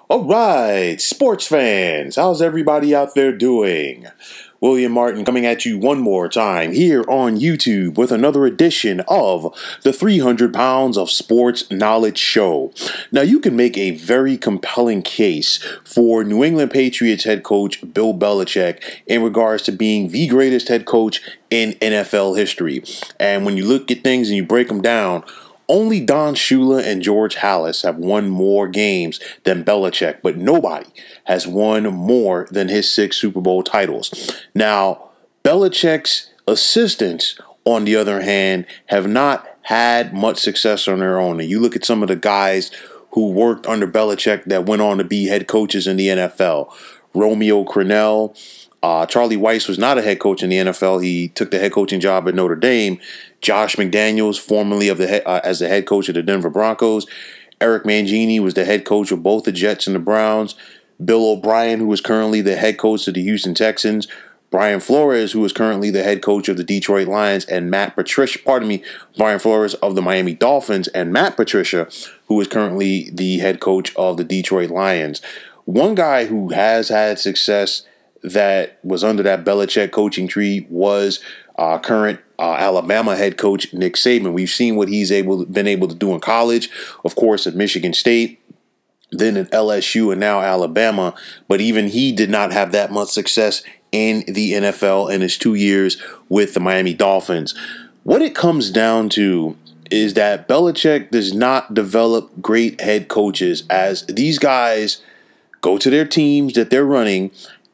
All right, sports fans, how's everybody out there doing? William Martin coming at you one more time here on YouTube with another edition of the 300 Pounds of Sports Knowledge Show. Now, you can make a very compelling case for New England Patriots head coach Bill Belichick in regards to being the greatest head coach in NFL history. And when you look at things and you break them down, only Don Shula and George Halas have won more games than Belichick, but nobody has won more than his 6 Super Bowl titles. Now, Belichick's assistants, on the other hand, have not had much success on their own. And you look at some of the guys who worked under Belichick that went on to be head coaches in the NFL. Romeo Crennel. Charlie Weiss was not a head coach in the NFL. He took the head coaching job at Notre Dame. Josh McDaniels, formerly as the head coach of the Denver Broncos. Eric Mangini was the head coach of both the Jets and the Browns. Bill O'Brien, who is currently the head coach of the Houston Texans. Brian Flores, who is currently the head coach of the Detroit Lions, and Brian Flores of the Miami Dolphins, and Matt Patricia, who is currently the head coach of the Detroit Lions. One guy who has had success that was under that Belichick coaching tree was current Alabama head coach Nick Saban. We've seen what he's been able to do in college, of course, at Michigan State, then at LSU, and now Alabama. But even he did not have that much success in the NFL in his 2 years with the Miami Dolphins. What it comes down to is that Belichick does not develop great head coaches, as these guys go to their teams that they're running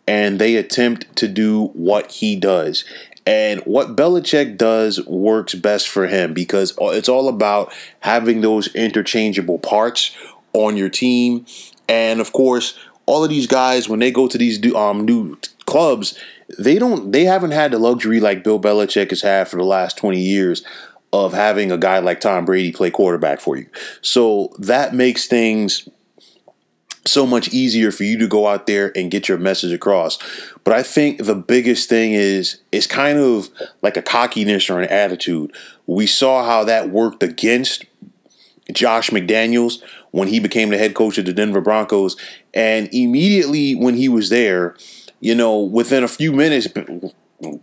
and they attempt to do what he does. And what Belichick does works best for him, because it's all about having those interchangeable parts on your team. And of course, all of these guys, when they go to these new clubs, they haven't had the luxury like Bill Belichick has had for the last 20 years of having a guy like Tom Brady play quarterback for you. So that makes things so much easier for you to go out there and get your message across. But I think the biggest thing is kind of like a cockiness or an attitude. We saw how that worked against Josh McDaniels when he became the head coach of the Denver Broncos. And immediately when he was there, within a few minutes,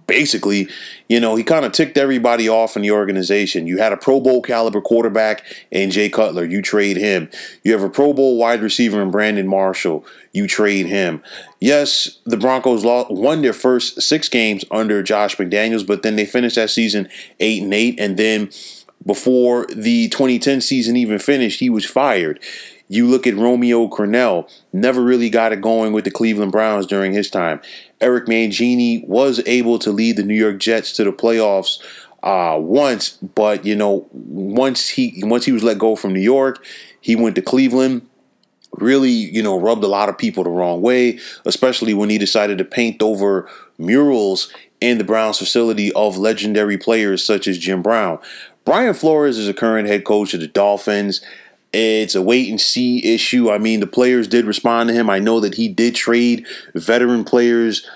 basically, he kind of ticked everybody off in the organization. You had a Pro Bowl caliber quarterback in Jay Cutler. You trade him. You have a Pro Bowl wide receiver in Brandon Marshall. You trade him. Yes, the Broncos won their first 6 games under Josh McDaniels, but then they finished that season 8-8. And then before the 2010 season even finished, he was fired. You look at Romeo Crennel, never really got it going with the Cleveland Browns during his time. Eric Mangini was able to lead the New York Jets to the playoffs once, but once he was let go from New York, he went to Cleveland. Really, rubbed a lot of people the wrong way, especially when he decided to paint over murals in the Browns facility of legendary players such as Jim Brown. Brian Flores is a current head coach of the Dolphins. It's a wait-and-see issue. I mean, the players did respond to him. I know that he did trade veteran players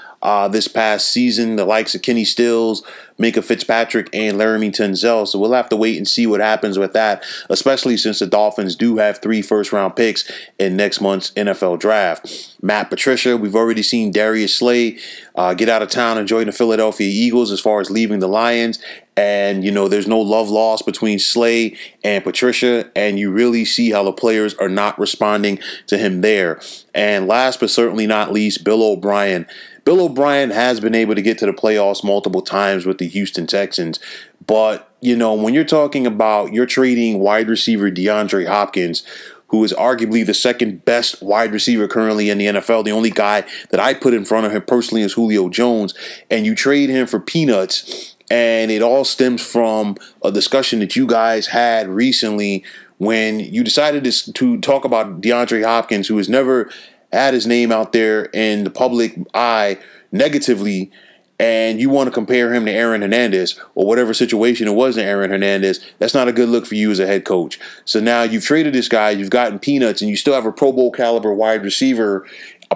this past season, the likes of Kenny Stills, Minka Fitzpatrick, and Laramie Tunzel. So we'll have to wait and see what happens with that, especially since the Dolphins do have 3 first-round picks in next month's NFL draft. Matt Patricia, we've already seen Darius Slay get out of town and join the Philadelphia Eagles as far as leaving the Lions. And, there's no love lost between Slay and Patricia, and you really see how the players are not responding to him there. And last but certainly not least, Bill O'Brien. Bill O'Brien has been able to get to the playoffs multiple times with the Houston Texans. But, when you're talking about you're trading wide receiver DeAndre Hopkins, who is arguably the second best wide receiver currently in the NFL, the only guy that I put in front of him personally is Julio Jones, and you trade him for peanuts. And it all stems from a discussion that you guys had recently when you decided to talk about DeAndre Hopkins, who has never had his name out there in the public eye negatively, and you want to compare him to Aaron Hernandez or whatever situation it was to Aaron Hernandez. That's not a good look for you as a head coach. So now you've traded this guy, you've gotten peanuts, and you still have a Pro Bowl caliber wide receiver,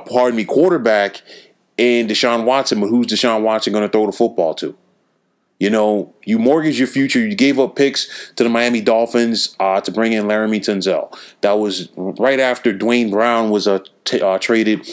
quarterback in Deshaun Watson, but who's Deshaun Watson going to throw the football to? You know, you mortgaged your future. You gave up picks to the Miami Dolphins to bring in Laramie Tunzel. That was right after Dwayne Brown was traded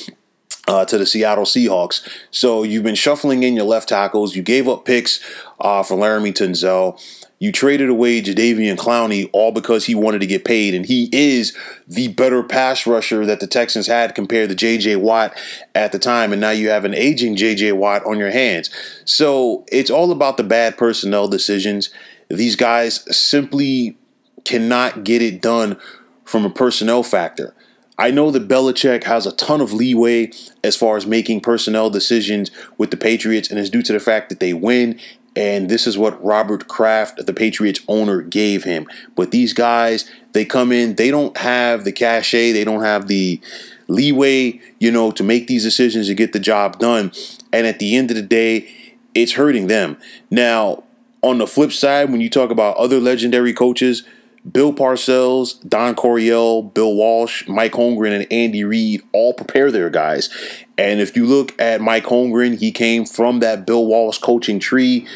to the Seattle Seahawks. So you've been shuffling in your left tackles. You gave up picks for Laramie Tunzel. You traded away Jadeveon Clowney all because he wanted to get paid, and he is the better pass rusher that the Texans had compared to J.J. Watt at the time, and now you have an aging J.J. Watt on your hands. So it's all about the bad personnel decisions. These guys simply cannot get it done from a personnel factor. I know that Belichick has a ton of leeway as far as making personnel decisions with the Patriots, and it's due to the fact that they win. And this is what Robert Kraft, the Patriots owner, gave him. But these guys, they come in, they don't have the cachet, they don't have the leeway, you know, to make these decisions to get the job done. And at the end of the day, it's hurting them. Now, on the flip side, when you talk about other legendary coaches, Bill Parcells, Don Coryell, Bill Walsh, Mike Holmgren, and Andy Reid all prepare their guys. And if you look at Mike Holmgren, he came from that Bill Walsh coaching tree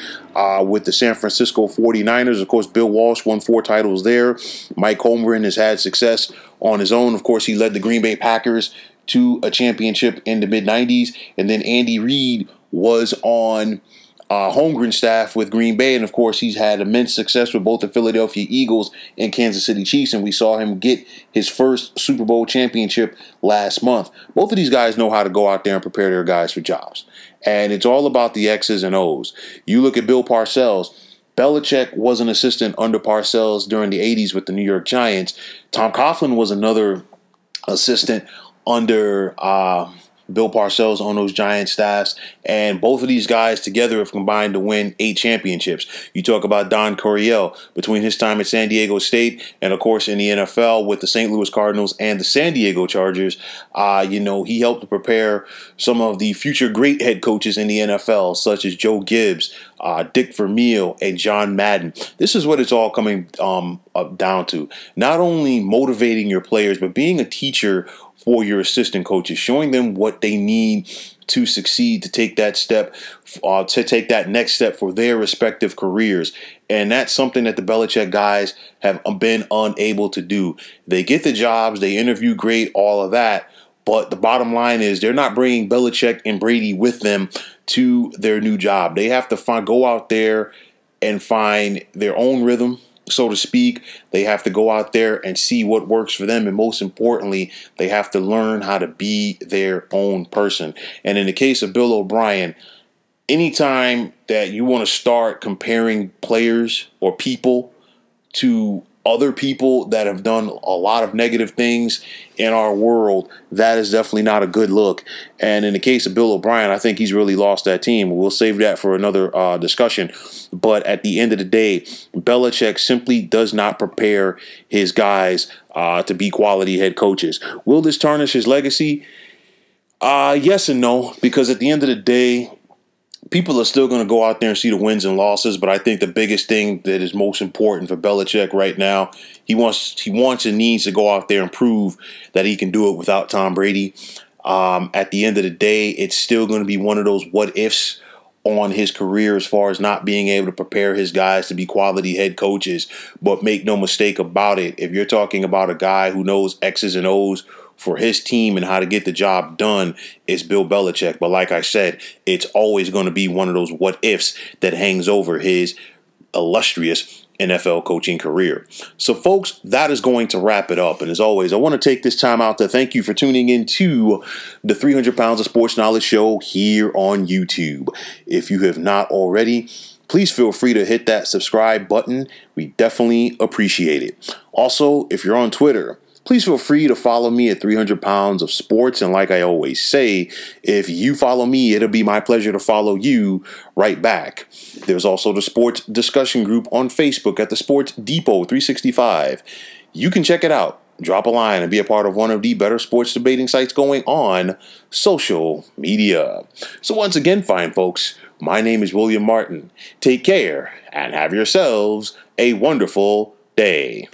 with the San Francisco 49ers. Of course, Bill Walsh won 4 titles there. Mike Holmgren has had success on his own. Of course, he led the Green Bay Packers to a championship in the mid-90s. And then Andy Reid was on Holmgren staff with Green Bay, and of course he's had immense success with both the Philadelphia Eagles and Kansas City Chiefs, and we saw him get his first Super Bowl championship last month. Both of these guys know how to go out there and prepare their guys for jobs, and it's all about the X's and O's. You look at Bill Parcells. Belichick was an assistant under Parcells during the 80s with the New York Giants. Tom Coughlin was another assistant under Bill Parcells on those Giant staffs, and both of these guys together have combined to win 8 championships. You talk about Don Coryell between his time at San Diego State and, of course, in the NFL with the St. Louis Cardinals and the San Diego Chargers. You know, he helped to prepare some of the future great head coaches in the NFL, such as Joe Gibbs, Dick Vermeil, and John Madden. This is what it's all coming down to. Not only motivating your players, but being a teacher for your assistant coaches, showing them what they need to succeed, to take that step, to take that next step for their respective careers. And that's something that the Belichick guys have been unable to do. They get the jobs, they interview great, all of that. But the bottom line is they're not bringing Belichick and Brady with them to their new job. They have to go out there and find their own rhythm, so to speak. They have to go out there and see what works for them. And most importantly, they have to learn how to be their own person. And in the case of Bill O'Brien, anytime that you want to start comparing players or people to other people that have done a lot of negative things in our world, that is definitely not a good look. And in the case of Bill O'Brien, I think he's really lost that team. We'll save that for another discussion. But at the end of the day, Belichick simply does not prepare his guys to be quality head coaches. Will this tarnish his legacy? Yes and no, because at the end of the day, people are still going to go out there and see the wins and losses, but I think the biggest thing that is most important for Belichick right now, he wants and needs to go out there and prove that he can do it without Tom Brady. At the end of the day, it's still going to be one of those what-ifs on his career as far as not being able to prepare his guys to be quality head coaches. But make no mistake about it, if you're talking about a guy who knows X's and O's for his team and how to get the job done, is Bill Belichick. But like I said, it's always going to be one of those what-ifs that hangs over his illustrious NFL coaching career. So, folks, that is going to wrap it up. And as always, I want to take this time out to thank you for tuning in to the 300 Pounds of Sports Knowledge show here on YouTube. If you have not already, please feel free to hit that subscribe button. We definitely appreciate it. Also, if you're on Twitter, please feel free to follow me at 300 Pounds of Sports. And like I always say, if you follow me, it'll be my pleasure to follow you right back. There's also the sports discussion group on Facebook at the Sports Depot 365. You can check it out, drop a line, and be a part of one of the better sports debating sites going on social media. So once again, fine folks, my name is William Martin. Take care and have yourselves a wonderful day.